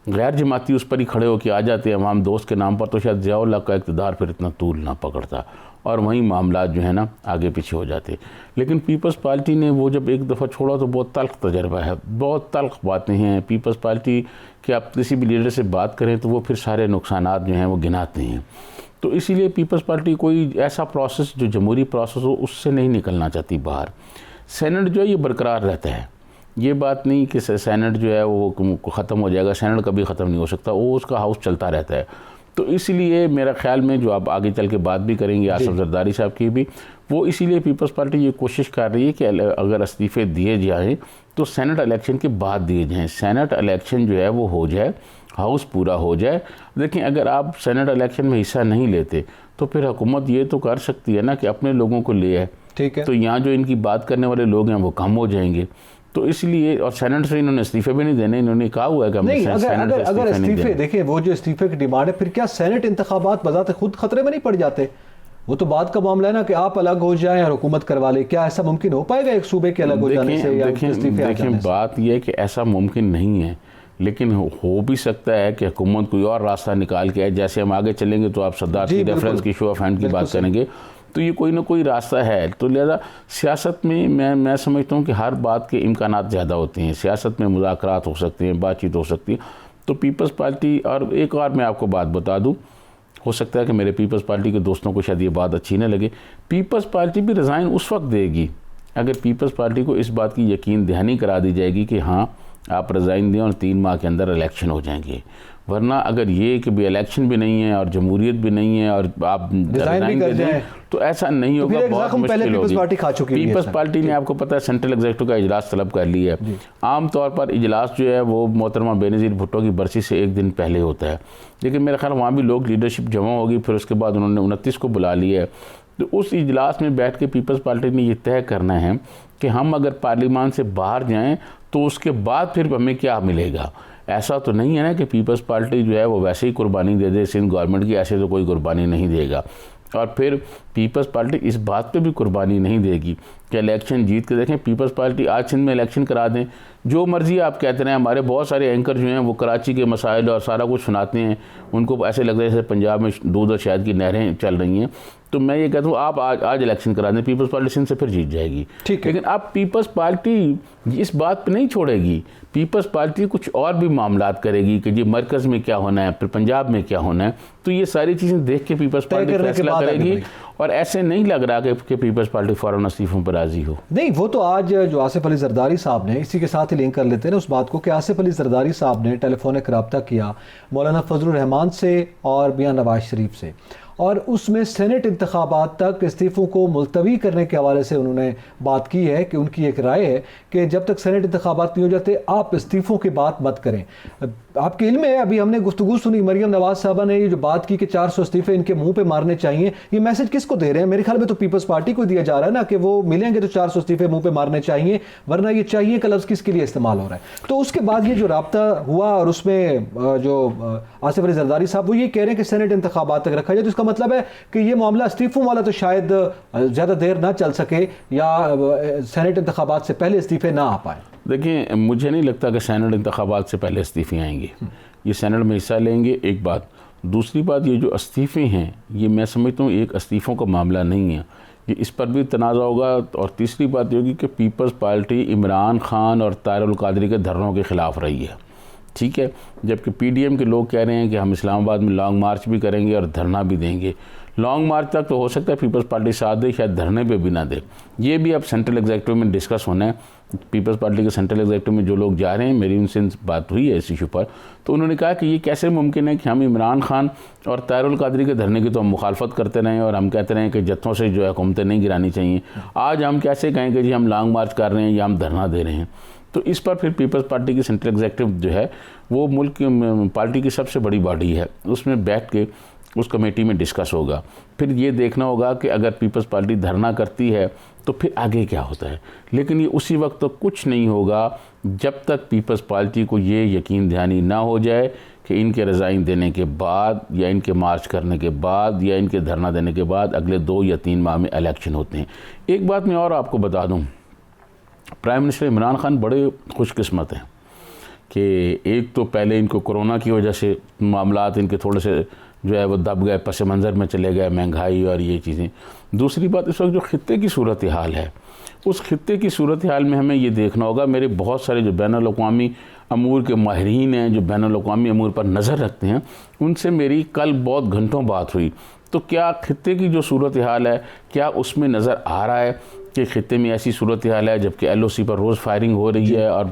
गैर जमाती उस पर ही खड़े होकर आ जाते हैं अवाम दोस्त के नाम पर, तो शायद ज़ियाउल हक का इक़्तिदार फिर इतना तूल ना पकड़ता और वहीं मामला जो है ना आगे पीछे हो जाते। लेकिन पीपल्स पार्टी ने वो जब एक दफ़ा छोड़ा तो बहुत तल्ख़ तजर्बा है, बहुत तल्ख़ बातें हैं पीपल्स पार्टी कि आप किसी भी लीडर से बात करें तो वो फिर सारे नुकसानात जो हैं वो गिनाते हैं। तो इसीलिए पीपल्स पार्टी कोई ऐसा प्रोसेस जो जमहूरी प्रोसेस हो उससे नहीं निकलना चाहती बाहर। सेनेट जो है ये बरकरार रहता है, ये बात नहीं कि सेनेट जो है वो ख़त्म हो जाएगा, सेनेट कभी ख़त्म नहीं हो सकता, वो उसका हाउस चलता रहता है। तो इसीलिए मेरा ख्याल में जो आप आगे चल के बात भी करेंगे आसिफ जरदारी साहब की भी, वो इसीलिए पीपल्स पार्टी ये कोशिश कर रही है कि अगर इस्तीफ़े दिए जाएँ तो सेनेट इलेक्शन के बाद दिए जाएँ, सेनेट इलेक्शन जो है वो हो जाए, हाउस पूरा हो जाए। देखिए, अगर आप सेनेट इलेक्शन में हिस्सा नहीं लेते तो फिर हुकूमत ये तो कर सकती है ना कि अपने लोगों को ले आए, ठीक है, तो यहाँ जो इनकी बात करने वाले लोग हैं वो कम हो जाएंगे। तो इसलिए, और सेनेट से इन्होंने इस्तीफे भी नहीं देने, इन्होंने कहा हुआ है कि नहीं, अगर इस्तीफे देखें, वो जो इस्तीफे की डिमांड है, फिर क्या सेनेट इंतखाबात बजाते खुद खतरे में नहीं पड़ जाते? वो तो बात का मामला है ना कि आप अलग हो जाएं और हुकूमत करवा ले। क्या ऐसा मुमकिन हो पाएगा एक सूबे के अलग हो जाने से या इस्तीफे आ जाने से? बात यह है कि ऐसा मुमकिन नहीं है, लेकिन हो भी सकता है कि हुकूमत कोई और रास्ता निकाल के आए। जैसे हम आगे चलेंगे तो आप सरदार की रेफरेंस की शो ऑफ हैंड की बात करेंगे, तो ये कोई ना कोई रास्ता है। तो लिहाजा सियासत में मैं समझता हूँ कि हर बात के इम्कानात ज़्यादा होते हैं। सियासत में मुज़ाकरात हो सकते हैं, बातचीत हो सकती है। तो पीपल्स पार्टी, और एक और मैं आपको बात बता दूँ, हो सकता है कि मेरे पीपल्स पार्टी के दोस्तों को शायद ये बात अच्छी न लगे, पीपल्स पार्टी भी रिज़ाइन उस वक्त देगी अगर पीपल्स पार्टी को इस बात की यकीन दहानी करा दी जाएगी कि हाँ आप रिज़ाइन दें और 3 माह के अंदर इलेक्शन हो जाएंगे। वरना अगर ये कि भी इलेक्शन भी नहीं है और जमहूरियत भी नहीं है और आप रिज़ाइन दे दें तो ऐसा नहीं होगा, बहुत मुश्किल होगी। पीपल्स पार्टी ने, आपको पता है, सेंट्रल एग्जीक्यूटिव का इजलास तलब कर लिया है। आम तौर पर इजलास जो है वो मोहतरमा बेनज़ीर भुट्टो की बरसी से 1 दिन पहले होता है, लेकिन मेरे ख्याल वहाँ भी लोग लीडरशिप जमा होगी। फिर उसके बाद उन्होंने 29 को बुला लिया है। तो उस इजलास में बैठ के पीपल्स पार्टी ने ये तय करना है कि हम अगर पार्लियामान से बाहर जाएं तो उसके बाद फिर हमें क्या मिलेगा। ऐसा तो नहीं है ना कि पीपल्स पार्टी जो है वो वैसे ही कुर्बानी दे दे सिंध गवर्नमेंट की, ऐसे तो कोई कुर्बानी नहीं देगा। और फिर पीपल्स पार्टी इस बात पे भी कुर्बानी नहीं देगी कि इलेक्शन जीत के देखें। पीपल्स पार्टी आज सिंध में इलेक्शन करा दें, जो मर्जी आप कहते हैं। हमारे बहुत सारे एंकर जो हैं वो कराची के मसाइल और सारा कुछ सुनाते हैं, उनको ऐसे लगता है जैसे पंजाब में दूध और शहद की नहरें चल रही हैं। तो मैं ये कहता हूँ आप आज इलेक्शन करा दें, पीपल्स पार्टी सिंध से फिर जीत जाएगी। ठीक है, लेकिन अब पीपल्स पार्टी इस बात पे नहीं छोड़ेगी। पीपल्स पार्टी कुछ और भी मामलात करेगी कि जी मरकज़ में क्या होना है, फिर पंजाब में क्या होना है। तो ये सारी चीज़ें देख के पीपल्स पार्टी फैसला करेगी। और ऐसे नहीं लग रहा कि पीपल्स पार्टी फ़ौरन इस्तीफ़ों पर राज़ी हो। नहीं, वो तो आज जो आसिफ अली जरदारी साहब ने, इसी के साथ ही लिंक कर लेते हैं उस बात को कि आसिफ अली जरदारी साहब ने टेलीफोनिक रब्ता किया मौलाना फजलुर रहमान से और मियां नवाज शरीफ से, और उसमें सेनेट इंतखाबात तक इस्तीफ़ों को मुलतवी करने के हवाले से उन्होंने बात की है कि उनकी एक राय है कि जब तक सेनेट इंतखाबात नहीं हो जाते आप इस्तीफ़ों की बात मत करें। आपके इल्म है, अभी हमने गुफ्तगू सुनी, मरियम नवाज साहबा ने ये जो बात की कि 400 इस्तीफ़े इनके मुंह पे मारने चाहिए, ये मैसेज किसको दे रहे हैं? मेरे ख्याल में तो पीपल्स पार्टी को दिया जा रहा है ना कि वो मिलेंगे तो 400 इस्तीफ़े मुंह पे मारने चाहिए, वरना ये चाहिए का लफ्ज़ किसके लिए इस्तेमाल हो रहा है। तो उसके बाद ये जो राब्ता हुआ और उसमें जो आसिफ अली जरदारी साहब वो ये कह रहे हैं कि सेनेट इंतखाबात तक रखा जाए, तो इसका मतलब है कि ये मामला इस्तीफ़ों वाला तो शायद ज़्यादा देर ना चल सके या सेनेट इंतखाबात से पहले इस्तीफ़े ना आ पाए। देखिए, मुझे नहीं लगता कि सेनेट इंतखाबात से पहले इस्तीफ़े आएंगे। ये सेनेट में हिस्सा लेंगे, एक बात। दूसरी बात, ये जो इस्तीफ़े हैं ये मैं समझता हूँ एक इस्तीफ़ों का मामला नहीं है, ये इस पर भी तनाज़ा होगा। और तीसरी बात ये होगी कि पीपल्स पार्टी इमरान खान और तारिक कादरी के धरनों के ख़िलाफ़ रही है, ठीक है, जबकि पीडीएम के लोग कह रहे हैं कि हम इस्लामाबाद में लॉन्ग मार्च भी करेंगे और धरना भी देंगे। लॉन्ग मार्च तक तो हो सकता है पीपल्स पार्टी साथ दे, शायद धरने पे भी ना दे। ये भी अब सेंट्रल एग्जीक्यूटिव में डिस्कस होना है। पीपल्स पार्टी के सेंट्रल एग्जीक्यूटिव में जो लोग जा रहे हैं, मेरी उनसे बात हुई है इस इशू पर, तो उन्होंने कहा कि ये कैसे मुमकिन है कि हम इमरान खान और तारिक कादरी के धरने की तो हम मुखालफत करते रहें और हम कहते रहें कि जत्थों से जो है हुकूमतें नहीं गिरानी चाहिए। आज हम कैसे कहें कि जी हम लॉन्ग मार्च कर रहे हैं या हम धरना दे रहे हैं। तो इस पर फिर पीपल्स पार्टी की सेंट्रल एग्जीक्यूटिव जो है वो मुल्क की पार्टी की सबसे बड़ी बॉडी है, उसमें बैठ के उस कमेटी में डिस्कस होगा। फिर ये देखना होगा कि अगर पीपल्स पार्टी धरना करती है तो फिर आगे क्या होता है। लेकिन ये उसी वक्त तो कुछ नहीं होगा जब तक पीपल्स पार्टी को ये यकीन दहानी ना हो जाए कि इनके रिज़ाइन देने के बाद या इनके मार्च करने के बाद या इनके धरना देने के बाद अगले 2 या 3 माह में इलेक्शन होते हैं। एक बात मैं और आपको बता दूँ, प्राइम मिनिस्टर इमरान खान बड़े खुशकिस्मत हैं कि एक तो पहले इनको कोरोना की वजह से मामलात इनके थोड़े से जो है वो दब गए, पस मंज़र में चले गए, महंगाई और ये चीज़ें। दूसरी बात, इस वक्त जो ख़ित्ते की सूरत हाल है, उस ख़ित्ते की सूरत हाल में हमें ये देखना होगा, मेरे बहुत सारे जो बैनुल-अक़वामी अमूर के माहिरीन हैं, जो बैनुल-अक़वामी अमूर पर नज़र रखते हैं, उनसे मेरी कल बहुत घंटों बात हुई। तो क्या ख़ित्ते की जो सूरत हाल है, क्या उसमें नज़र आ रहा है कि ख़ित्ते में ऐसी सूरत हाल है जबकि LOC पर रोज़ फायरिंग हो रही है और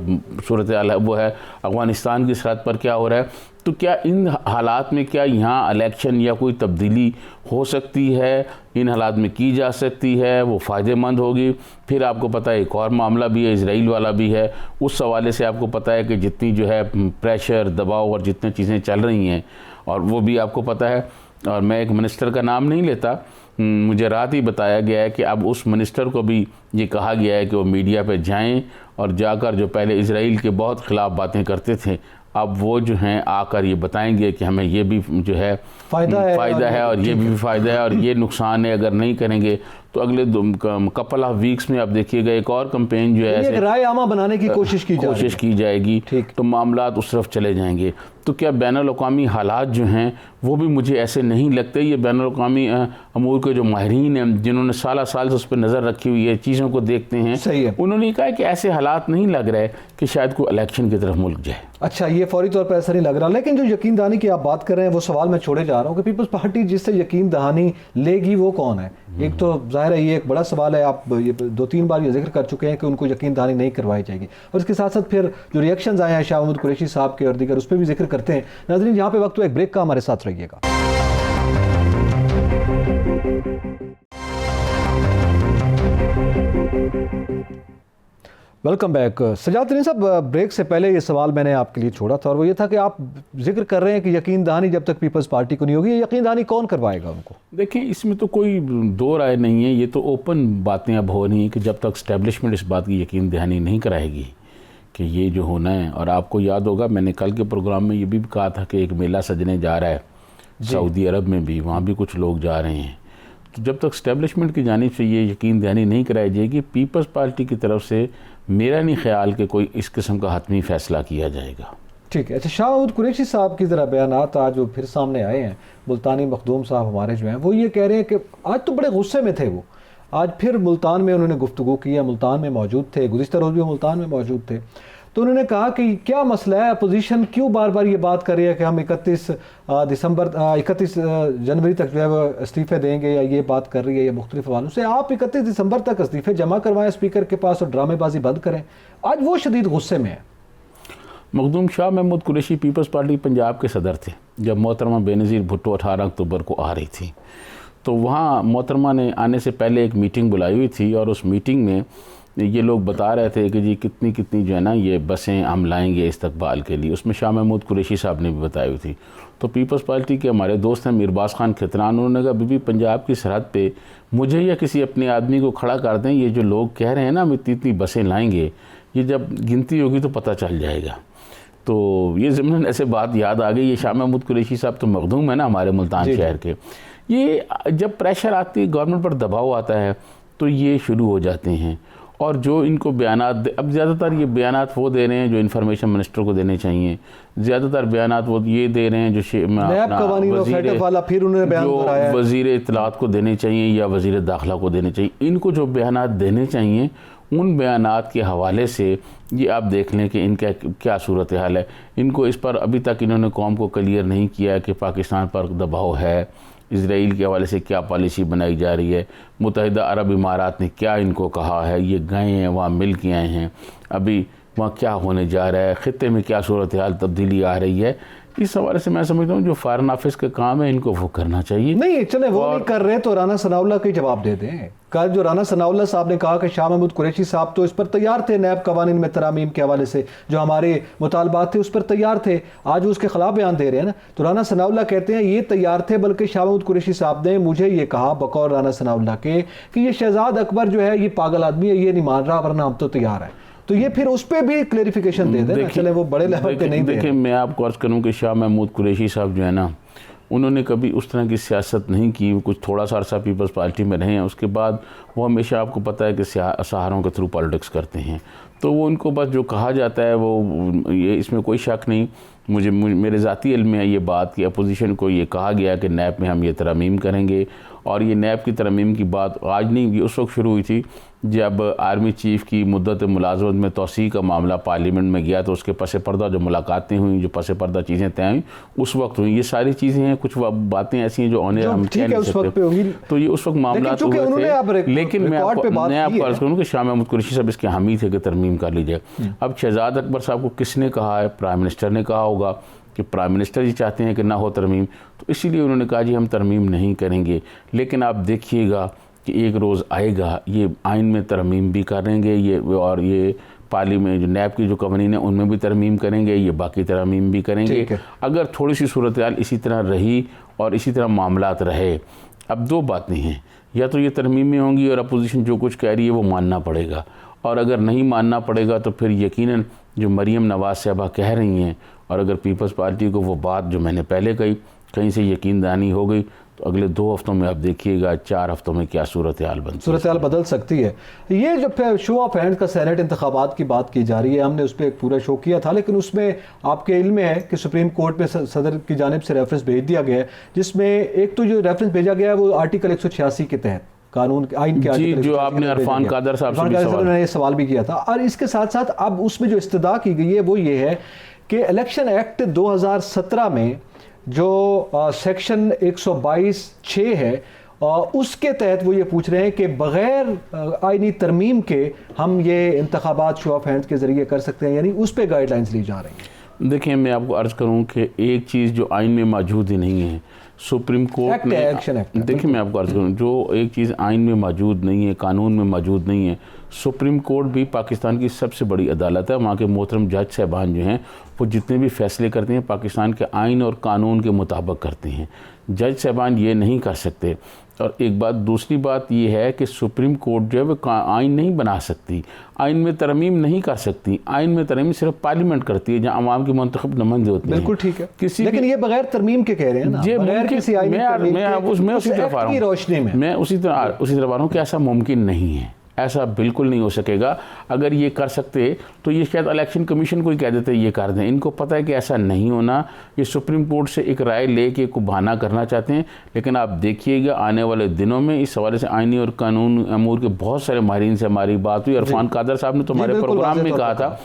सूरत हाल है वो है अफ़गानिस्तान की सरहद पर क्या हो रहा है। तो क्या इन हालात में क्या यहाँ इलेक्शन या कोई तब्दीली हो सकती है, इन हालात में की जा सकती है, वो फ़ायदेमंद होगी। फिर आपको पता है एक और मामला भी है, इजराइल वाला भी है। उस हवाले से आपको पता है कि जितनी जो है प्रेशर, दबाव और जितनी चीज़ें चल रही हैं, और वो भी आपको पता है, और मैं एक मिनिस्टर का नाम नहीं लेता, मुझे रात ही बताया गया है कि अब उस मिनिस्टर को भी ये कहा गया है कि वो मीडिया पे जाएं और जाकर जो पहले इजराइल के बहुत ख़िलाफ़ बातें करते थे, अब वो जो हैं आकर ये बताएंगे कि हमें ये भी जो है फ़ायदा है और ये भी फ़ायदा है और ये नुकसान है, अगर नहीं करेंगे तो अगले कपल ऑफ वीक्स में आप देखिएगा एक और कैंपेन जो है एक राय आमा बनाने की कोशिश की जाएगी, तो मामलात उस तरफ चले जाएंगे। तो क्या बैनुल-अक़वामी हालात जो हैं वो भी मुझे ऐसे नहीं लगते, ये बैनुल-अक़वामी अमूर के जो माहिरीन हैं जिन्होंने साल से उस पर नज़र रखी हुई है, चीज़ों को देखते हैं, सही है, उन्होंने कहा कि ऐसे हालात नहीं लग रहे कि शायद कोई इलेक्शन की तरफ मुल्क जाए। अच्छा, ये फौरी तौर पर ऐसा नहीं लग रहा, लेकिन जो यकीन दहानी की आप बात कर रहे हैं वो सवाल मैं छोड़े जा रहा हूँ कि पीपल्स पार्टी जिससे यकीन दहानी लेगी वो कौन है? एक तो जाहिर है ये एक बड़ा सवाल है, आप ये 2-3 बार ये जिक्र कर चुके हैं कि उनको यकीन दहानी नहीं करवाई जाएगी, और इसके साथ साथ फिर जो रिएक्शंस आए हैं शाह महमूद कुरैशी साहब के और दीगर, उस पर भी जिक्र करते हैं। नाज़रीन, यहाँ पे वक्त तो एक ब्रेक का, हमारे साथ रहिएगा। Welcome back. सजाद साहब, ब्रेक से पहले ये सवाल मैंने आपके लिए छोड़ा था और वो ये था कि आप जिक्र कर रहे हैं कि यकीन दहानी जब तक पीपल्स पार्टी को नहीं होगी, यकीन दहानी कौन करवाएगा उनको? देखिए, इसमें तो कोई दो राय नहीं है, ये तो ओपन बातें अब हो रही हैं कि जब तक स्टैब्लिशमेंट इस बात की यकीन दहानी नहीं कराएगी कि ये जो होना है। और आपको याद होगा मैंने कल के प्रोग्राम में ये भी कहा था कि एक मेला सजने जा रहा है सऊदी अरब में भी, वहाँ भी कुछ लोग जा रहे हैं। तो जब तक स्टैब्लिशमेंट की जानिब से ये यकीन दहानी नहीं कराई जाएगी, पीपल्स पार्टी की तरफ से मेरा नहीं ख्याल कि कोई इस किस्म का हतमी फ़ैसला किया जाएगा। ठीक है। अच्छा, शाह महमूद कुरैशी साहब की ज़रा बयानात आज वो फिर सामने आए हैं। मुल्तानी मखदूम साहब हमारे जो हैं वो ये कह रहे हैं कि आज तो बड़े गुस्से में थे वो, आज फिर मुल्तान में उन्होंने गुफ्तगू की है, मुल्तान में मौजूद थे, गुज़िश्ता रोज़ भी मुल्तान में मौजूद थे। तो उन्होंने कहा कि क्या मसला है, अपोजिशन क्यों बार बार ये बात कर रही है कि हम 31 जनवरी तक जो है वो इस्तीफ़े देंगे, या ये बात कर रही है या मुख्तलिफ हवालों से। आप 31 दिसंबर तक इस्तीफ़े जमा करवाएं स्पीकर के पास और ड्रामेबाजी बंद करें। आज वो शदीद गुस्से में है। मखदूम शाह महमूद कुरैशी पीपल्स पार्टी पंजाब के सदर थे जब मोहतरमा बेनज़ीर भुट्टो 18 अक्टूबर को आ रही थी। तो वहाँ मोहतरमा ने आने से पहले एक मीटिंग बुलाई हुई थी और उस मीटिंग में ये लोग बता रहे थे कि जी कितनी कितनी जो है ना ये बसें हम लाएंगे इस्तकबाल के लिए। उसमें शाह महमूद कुरैशी साहब ने भी बताई हुई थी। तो पीपल्स पार्टी के हमारे दोस्त हैं मीरबाज़ खान खितरान, उन्होंने कहा बीबी पंजाब की सरहद पे मुझे या किसी अपने आदमी को खड़ा कर दें, ये जो लोग कह रहे हैं ना हम इतनी इतनी बसें लाएंगे, ये जब गिनती होगी तो पता चल जाएगा। तो ये ज़मीन ऐसे बात याद आ गई। ये शाह महमूद कुरैशी साहब तो मखदूम है ना हमारे मुल्तान शहर के। ये जब प्रेशर आती है, गवर्नमेंट पर दबाव आता है तो ये शुरू हो जाते हैं। और जो इनको बयानात अब ज़्यादातर ये बयानात वो दे रहे हैं जो इन्फॉर्मेशन मिनिस्टर को देने चाहिए, ज़्यादातर बयानात वो ये दे रहे हैं जो वज़ीर इत्तलात को देने चाहिए या वज़ीर दाखिला को देने चाहिए। इनको जो बयानात देने चाहिए उन बयानात के हवाले से ये आप देख लें कि इनका क्या सूरत हाल है। इनको इस पर अभी तक इन्होंने कौम को क्लियर नहीं किया कि पाकिस्तान पर दबाव है, इजराइल के हवाले से क्या पॉलिसी बनाई जा रही है, मुत्तहिदा अरब इमारात ने क्या इनको कहा है, ये गए हैं वहाँ मिल के आए हैं, अभी वहाँ क्या होने जा रहा है, ख़ित्ते में क्या सूरत हाल तब्दीली आ रही है। इस हवाले से मैं समझता हूँ जो फॉरेन ऑफिस का काम है इनको वो करना चाहिए। नहीं चले वो नहीं कर रहे तो राना सनाउल्लाह के जवाब दे दें। कल जो राना सनाउल्लाह साहब ने कहा कि शाह महमूद कुरैशी साहब तो इस पर तैयार थे, नैब कवानीन में तरामीम के हवाले से जो हमारे मुतालबात थे उस पर तैयार थे, आज वो उसके खिलाफ बयान दे रहे हैं ना। तो राना सनाउल्लाह कहते हैं ये तैयार थे, बल्कि शाह महमूद कुरैशी साहब ने मुझे ये कहा बकौल राना सनाउल्लाह के कि ये शहजाद अकबर जो है ये पागल आदमी है, ये नहीं मान रहा, वरना हम तो तैयार हैं। तो ये फिर उस पर भी क्लेरिफिकेशन दे दें, चले वो बड़े लेवल पे नहीं। देखिए मैं आपको अर्ज़ करूँ कि शाह महमूद कुरैशी साहब जो है ना उन्होंने कभी उस तरह की सियासत नहीं की। कुछ थोड़ा सा अरसा पीपल्स पार्टी में रहे हैं, उसके बाद वो हमेशा आपको पता है कि सहारों के थ्रू पॉलिटिक्स करते हैं। तो वो उनको बस जो कहा जाता है वो ये इसमें कोई शक नहीं। मुझे मेरे ज़ाती इल्म में ये बात कि अपोजिशन को ये कहा गया कि नैब में हम ये तरमीम करेंगे, और ये नैब की तरमीम की बात आज नहीं, ये उस वक्त शुरू हुई थी जब आर्मी चीफ़ की मुद्दत मुलाजमत में तोसी का मामला पार्लियामेंट में गया। तो उसके पस पर्दा जो मुलाकातें हुई, जो पस पर्दा चीज़ें तय हुई उस वक्त हुई। ये सारी चीज़ें हैं, कुछ बातें ऐसी हैं जो ऑन एयर हम कह नहीं सकते। तो ये उस वक्त मामला हुए थे। लेकिन मैं आपको अर्ज़ करूँ कि शाह महमूद कुरैशी साहब इसके हामी थे कि तरमीम कर लीजिए। अब शहजाद अकबर साहब को किसने कहा है? प्राइम मिनिस्टर ने कहा होगा कि प्राइम मिनिस्टर जी चाहते हैं कि ना हो तरमीम, तो इसीलिए उन्होंने कहा जी हम तरमीम नहीं करेंगे। लेकिन आप देखिएगा कि एक रोज़ आएगा ये आइन में तरमीम भी करेंगे ये, और ये पार्लियामेंट जो नैब की जो कवानीन है उनमें भी तरमीम करेंगे, ये बाकी तरमीम भी करेंगे। अगर थोड़ी सी सूरत हाल इसी तरह रही और इसी तरह मामलात रहे, अब दो बातें हैं, या तो ये तरमीमें होंगी और अपोजिशन जो कुछ कह रही है वो मानना पड़ेगा, और अगर नहीं मानना पड़ेगा तो फिर यकीनन जो मरीम नवाज़ साहबा कह रही हैं, और अगर पीपल्स पार्टी को वो बात जो मैंने पहले कही कहीं से यकीन दहानी हो गई तो अगले 2 हफ्तों में आप देखिएगा 4 हफ्तों में क्या सूरत हाल बनती है। सूरत हाल बदल सकती है। ये जो शो ऑफ हैंड का सेनेट इंतखाबात की बात की जा रही है, हमने उस पर एक पूरा शो किया था, लेकिन उसमें आपके इल्म में है कि सुप्रीम कोर्ट में सदर की जानिब से रेफरेंस भेज दिया गया है, जिसमें एक तो जो रेफरेंस भेजा गया है वो आर्टिकल 186 के तहत कानून आइन के जी, जो आपने इरफान कादर साहब से ने सवाल भी किया था। और इसके साथ साथ अब उसमें जो इस्तदा की गई है वो ये है कि इलेक्शन एक्ट 2017 में जो सेक्शन 122(6) है, उसके तहत वो ये पूछ रहे हैं कि बग़ैर आइनी तरमीम के हम ये इंतखाबात शो ऑफ हैंड्स के ज़रिए कर सकते हैं, यानी उस पर गाइडलाइंस ली जा रही हैं। देखिए, मैं आपको अर्ज़ करूं कि एक चीज़ जो आइन में मौजूद ही नहीं है, सुप्रीम कोर्ट ने, देखिए मैं आपको अर्ज़ करूं, जो एक चीज़ आइन में मौजूद नहीं है, कानून में मौजूद नहीं है, सुप्रीम कोर्ट भी पाकिस्तान की सबसे बड़ी अदालत है। वहाँ के मोहतरम जज साहबान जो हैं वो जितने भी फैसले करते हैं पाकिस्तान के आइन और कानून के मुताबिक करते हैं। जज साहबान ये नहीं कर सकते। और एक बात, दूसरी बात ये है कि सुप्रीम कोर्ट जो है वो आइन नहीं बना सकती, आइन में तरमीम नहीं कर सकती। आइन में तरमीम सिर्फ पार्लियामेंट करती है, जहाँ अवाम के मुंतखब नुमाइंदे होते हैं। बिल्कुल ठीक है, लेकिन ये बगैर तरमीम के कह रहे हैं ना, बगैर किसी आइन मैं उसी तरफ आ रहा हूँ, मैं उसी तरफ आ रहा हूँ कि ऐसा मुमकिन नहीं है, ऐसा बिल्कुल नहीं हो सकेगा। अगर ये कर सकते तो ये शायद इलेक्शन कमीशन को ही कह देते ये कर दें। इनको पता है कि ऐसा नहीं होना। ये सुप्रीम कोर्ट से एक राय लेके को बहाना करना चाहते हैं। लेकिन आप देखिएगा आने वाले दिनों में इस हवाले से आइनी और कानून अमूर के बहुत सारे माहिरीन से हमारी बात हुई। इरफान कादर साहब ने तो हमारे प्रोग्राम में कहा था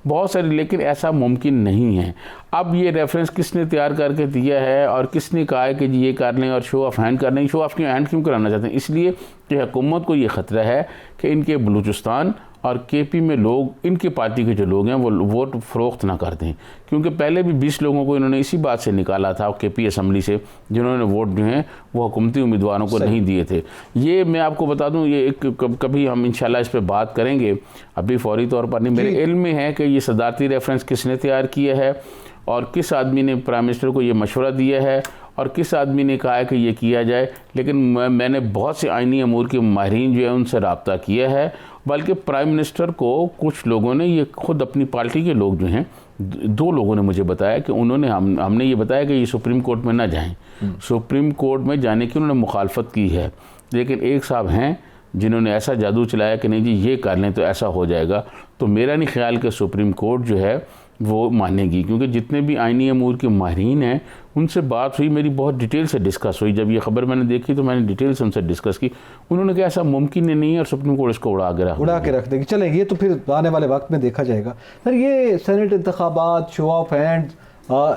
बहुत सारी, लेकिन ऐसा मुमकिन नहीं है। अब ये रेफरेंस किसने तैयार करके दिया है और किसने कहा है कि जी ये कर लें और शो ऑफ हैंड कर लें? शो ऑफ हैंड क्यों कराना चाहते हैं? इसलिए कि हुकूमत को ये ख़तरा है कि इनके बलूचिस्तान और केपी में लोग, इनकी पार्टी के जो लोग हैं वो वोट फ़रोख्त ना कर दें। क्योंकि पहले भी 20 लोगों को इन्होंने इसी बात से निकाला था केपी असम्बली से, जिन्होंने वोट जो हैं वो हुकूमती उम्मीदवारों को नहीं दिए थे। ये मैं आपको बता दूं, ये एक कभी हम इंशाल्लाह इस पर बात करेंगे, अभी फौरी तौर पर नहीं। मेरे इल्म में है कि ये सदारती रेफरेंस किसने तैयार किया है और किस आदमी ने प्राइम मिनिस्टर को ये मशवरा दिया है और किस आदमी ने कहा है कि ये किया जाए। लेकिन मैंने बहुत से आइनी अमूर के माहिरीन जो है उनसे रब्ता किया है, बल्कि प्राइम मिनिस्टर को कुछ लोगों ने, ये खुद अपनी पार्टी के लोग जो हैं, 2 लोगों ने मुझे बताया कि उन्होंने हमने ये बताया कि ये सुप्रीम कोर्ट में ना जाएं। सुप्रीम कोर्ट में जाने की उन्होंने मुखालफत की है। लेकिन एक साहब हैं जिन्होंने ऐसा जादू चलाया कि नहीं जी ये कर लें तो ऐसा हो जाएगा। तो मेरा नहीं ख्याल कि सुप्रीम कोर्ट जो है वो मानेगी, क्योंकि जितने भी आइनी अमूर के माहिरीन हैं उनसे बात हुई, मेरी बहुत डिटेल से डिस्कस हुई। जब ये खबर मैंने देखी तो मैंने डिटेल से उनसे डिस्कस की। उन्होंने कहा ऐसा मुमकिन ही नहीं है और सुप्रीम कोर्ट इसको उड़ा के रख देगी। चलें, ये तो फिर आने वाले वक्त में देखा जाएगा। सर, ये सेनेट इंतखाबात, शो ऑफ हैंड,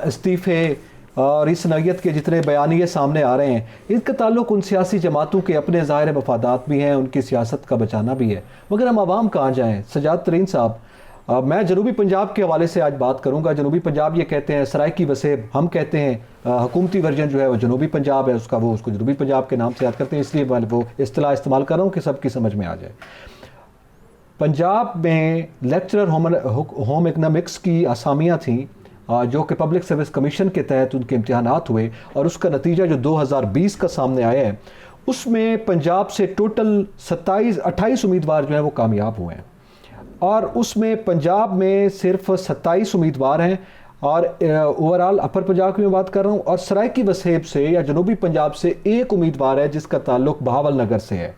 इस्तीफ़े और इस नौयत के जितने बयानिए सामने आ रहे हैं, इनका ताल्लुक उन सियासी जमातों के अपने ज़ाहिर मफादात भी हैं, उनकी सियासत का बचाना भी है। मगर हम आवाम कहाँ जाएँ? सजाद तरीन साहब, मैं जनूबी पंजाब के हवाले से आज बात करूंगा। जनूबी पंजाब ये कहते हैं, सराइकी वसेब हम कहते हैं, हुकूमती वर्जन जो है वो जनूबी पंजाब है, उसको जनूबी पंजाब के नाम से याद करते हैं, इसलिए मैं वो इस्तिलाह इस्तेमाल कर रहा हूँ कि सबकी समझ में आ जाए। पंजाब में लेक्चरर होम इकनॉमिक्स की असामियाँ थीं जो कि पब्लिक सर्विस कमीशन के तहत उनके इम्तिहानात हुए और उसका नतीजा जो 2020 का सामने आया है, उसमें पंजाब से टोटल 28 उम्मीदवार जो हैं वो कामयाब हुए हैं और उसमें पंजाब में सिर्फ 27 उम्मीदवार हैं। और ओवरऑल अपर पंजाब की मैं बात कर रहा हूँ, और सराइकी वसेब से या जनूबी पंजाब से 1 उम्मीदवार है जिसका ताल्लुक बहावल नगर से है।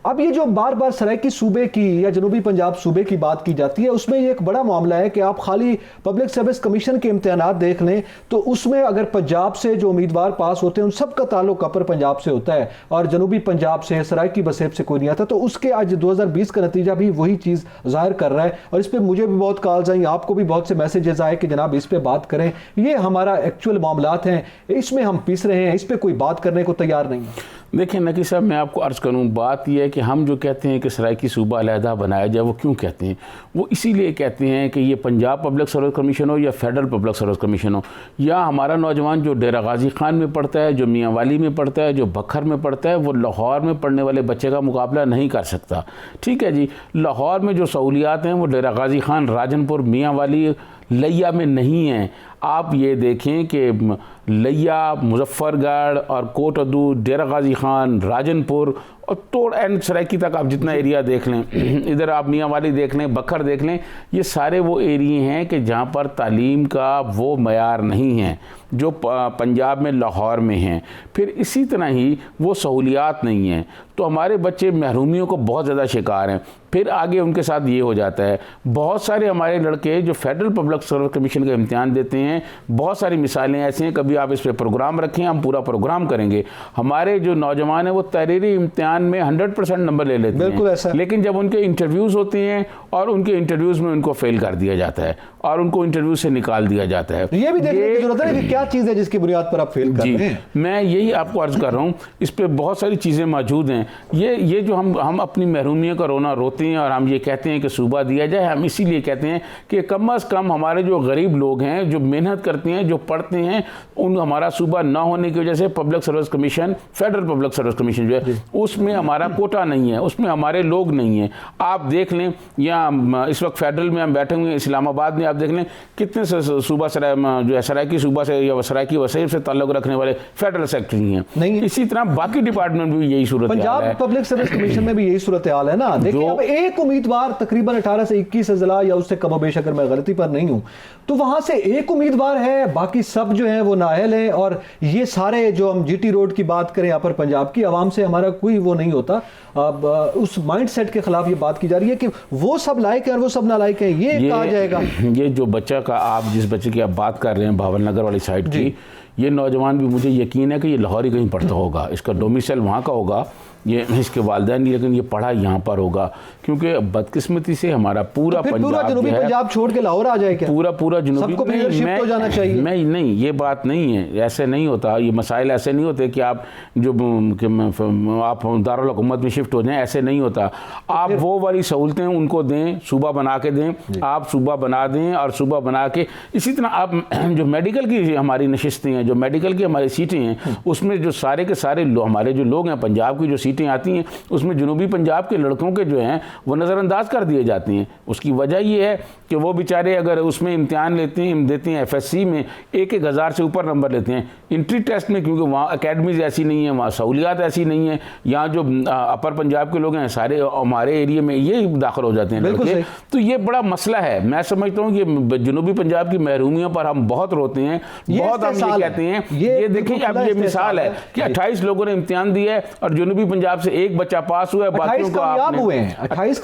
अब ये जो बार बार सराइकी सूबे की या जनूबी पंजाब सूबे की बात की जाती है, उसमें ये एक बड़ा मामला है कि आप खाली पब्लिक सर्विस कमीशन के इम्तिहानात देख लें तो उसमें अगर पंजाब से जो उम्मीदवार पास होते हैं उन सब का ताल्लुक अपर पंजाब से होता है और जनूबी पंजाब से, सराइकी वसेब से कोई नहीं आता। तो उसके आज 2020 का नतीजा भी वही चीज़ जाहिर कर रहा है। और इस पर मुझे भी बहुत कॉल्स आई, आपको भी बहुत से मैसेजेस आए कि जनाब इस पर बात करें, ये हमारा एक्चुअल मामलात हैं, इसमें हम पीस रहे हैं, इस पर कोई बात करने को तैयार नहीं है। देखिए नकी साहब, मैं आपको अर्ज़ करूं, बात यह है कि हम जो कहते हैं कि सराइकी सूबा अलहदा बनाया जाए, वो क्यों कहते हैं? वो इसीलिए कहते हैं कि ये पंजाब पब्लिक सर्विस कमीशन हो या फेडरल पब्लिक सर्विस कमीशन हो, या हमारा नौजवान जो डेरा गाजी खान में पढ़ता है, जो मियाँ वाली में पढ़ता है, जो बखर में पढ़ता है, वो लाहौर में पढ़ने वाले बच्चे का मुकाबला नहीं कर सकता। ठीक है जी, लाहौर में जो सहूलियात हैं वो डेरा गाजी खान, राजनपुर, मियाँ वाली, लिया में नहीं हैं। आप ये देखें कि लिया, मुजफ्फरगढ़ और कोट अदू, डेरा गाजी खान, राजनपुर और तोड़ एंड सराइकी तक आप जितना एरिया देख लें, इधर आप मियाँ वाली देख लें, बखर देख लें, ये सारे वो एरिए हैं कि जहाँ पर तालीम का वो मयार नहीं है जो पंजाब में लाहौर में हैं। फिर इसी तरह ही वो सहूलियात नहीं हैं, तो हमारे बच्चे महरूमियों को बहुत ज़्यादा शिकार हैं। फिर आगे उनके साथ ये हो जाता है, बहुत सारे हमारे लड़के जो फेडरल पब्लिक सर्विस कमीशन का इम्तिहान देते हैं, बहुत सारी मिसालें ऐसी हैं, कभी आप इस पर प्रोग्राम रखें, हम पूरा प्रोग्राम करेंगे। हमारे जो नौजवान हैं वो तहरीरी इम्तिहान में 100% नंबर ले लेते बिल्कुल हैं, ऐसा। लेकिन जब उनके इंटरव्यूज़ होते हैं और उनके इंटरव्यूज़ में उनको फेल कर दिया जाता है और उनको इंटरव्यू से निकाल दिया जाता है। ये भी देखने की जरूरत है कि क्या चीज़ है जिसकी बुनियाद पर आप फेल कर रहे हैं। मैं यही आपको अर्ज कर रहा हूँ, इस पे बहुत सारी चीज़ें मौजूद हैं। ये जो हम अपनी महरूमियों का रोना रोते हैं और हम ये कहते हैं कि सूबा दिया जाए, हम इसीलिए कहते हैं कि कम अज़ कम हमारे जो गरीब लोग हैं, जो मेहनत करते हैं, जो पढ़ते हैं, उन हमारा सूबा ना होने की वजह से public service commission, federal public service commission जो है उसमें हमारा कोटा नहीं है, उसमें हमारे लोग नहीं हैं। आप देख लें, यहाँ इस वक्त फेडरल में हम बैठे हुए हैं इस्लामाबाद में, आप देख लें कितने सूबा सराय जो है सराइकी सूबा से या सराइकी वसीम से ताल्लुक़ रखने वाले फेडरल सेक्रेटरी हैं। इसी तरह बाकी डिपार्टमेंट में भी यही सूरत है। पंजाब पब्लिक सर्विस कमीशन में भी यही सूरत हाल है ना। देखिए अब एक उम्मीदवार तकरीबन 18 से 21 अजला या उससे कम बेश, अगर मैं गलती पर नहीं हूं, तो वहां से एक उम्मीदवार है, बाकी सब जो है वो नाअहल हैं। और ये सारे जो हम जीटी रोड की बात करें यहाँ पर पंजाब की आवाम से हमारा कोई वो नहीं होता। अब उस माइंड सेट के खिलाफ ये बात की जा रही है कि वो सब लायक है और वो सब नालायक है, ये कहा जाएगा। ये जो बच्चा का आप जिस बच्चे की आप बात कर रहे हैं भावल नगर वाली साइड की, ये नौजवान भी मुझे यकीन है कि ये लाहौर ही कहीं पढ़ता होगा, इसका डोमिसाइल वहाँ का होगा, ये इसके वालिदैन नहीं, लेकिन ये पढ़ा यहाँ पर होगा, क्योंकि बदकिस्मती से हमारा पूरा तो पूरा जनूबी पंजाब छोड़ के लाहौर आ जाए क्या? पूरा जनूबी सबको शिफ्ट हो जाना चाहिए? नहीं, ये बात नहीं है, ऐसे नहीं होता, ये मसाइल ऐसे नहीं होते कि आप आप दारुल हुकूमत में शिफ्ट हो जाएं, ऐसे नहीं होता। आप वो वाली सहूलतें उनको दें, सूबा बना के दें, आप सूबा बना दें और सूबा बना के इसी तरह आप जो मेडिकल की हमारी नशिस्तें हैं, जो मेडिकल की हमारी सीटें हैं, उसमें जो सारे के सारे हमारे जो लोग हैं पंजाब की जो सीटें आती हैं, उसमें जनूबी पंजाब के लड़कों के जो हैं वो नज़रअंदाज कर दिए जाते हैं। उसकी वजह ये है कि वो बेचारे अगर उसमें इम्तिहान देते हैं FSC में 1,000 से ऊपर नंबर लेते हैं, इंट्री टेस्ट में, क्योंकि वहाँ अकेडमीज़ ऐसी नहीं है, वहाँ सहूलियात ऐसी नहीं है। यहाँ जो अपर पंजाब के लोग हैं सारे हमारे एरिया में ये दाखिल हो जाते हैं लड़के, तो ये बड़ा मसला है। मैं समझता हूँ कि जनूबी पंजाब की महरूमियों पर हम बहुत रोते हैं, बहुत हम ये कहते हैं। ये देखिए अब ये मिसाल है कि 28 लोगों ने इम्तिहान दिया है और जनूबी पंजाब से एक बच्चा पास हुआ है, बाकियों को 28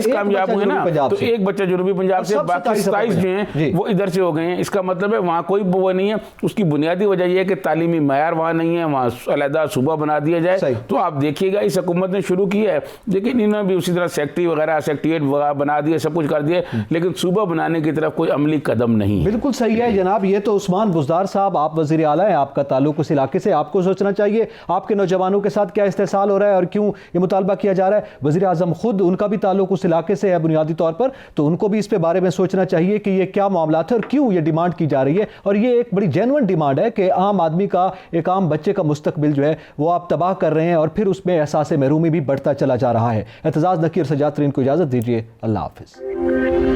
कामयाब हुए ना, तो एक बच्चा जनूबी पंजाब से, बाकी 27 जो हैं वो इधर से हो गए हैं। इसका मतलब है वहाँ कोई वो नहीं है। उसकी बुनियादी वजह यह है कि तालीमी मयार वहाँ नहीं है, वहाँ अलहदा सूबा बना दिया जाए। तो आप देखिएगा इस हुकूमत ने शुरू किया है, लेकिन इन्होंने भी उसी तरह सेक्रेटरी वगैरह सेक्रेटरिएट वगैरह बना दिए, सब कुछ कर दिए, लेकिन सूबा बनाने की तरफ कोई अमली कदम नहीं। बिल्कुल सही है जनाब। ये तो उस्मान बुज़दार साहब, आप वज़ीर आला हैं, आपका ताल्लुक उस इलाके से, आपको सोचना चाहिए आपके नौजवानों के साथ क्या इस्तेसाल हो रहा है और क्यों ये मुतालबा किया जा रहा है। वज़ीर आज़म खुद, उनका भी ताल्लुक उस इलाके से है बुनियादी तौर पर, तो उनको भी इस पे बारे में सोचना चाहिए कि ये क्या मामला है और क्यों ये डिमांड की जा रही है। और ये एक बड़ी जेन्युइन डिमांड है कि आम आदमी का, एक आम बच्चे का मुस्तकबिल जो है वो आप तबाह कर रहे हैं और फिर उसमें एहसास महरूमी भी बढ़ता चला जा रहा है। एतजाज़ नकीर सजाद तरीन को इजाज़त दीजिए। अल्लाह हाफ़िज़।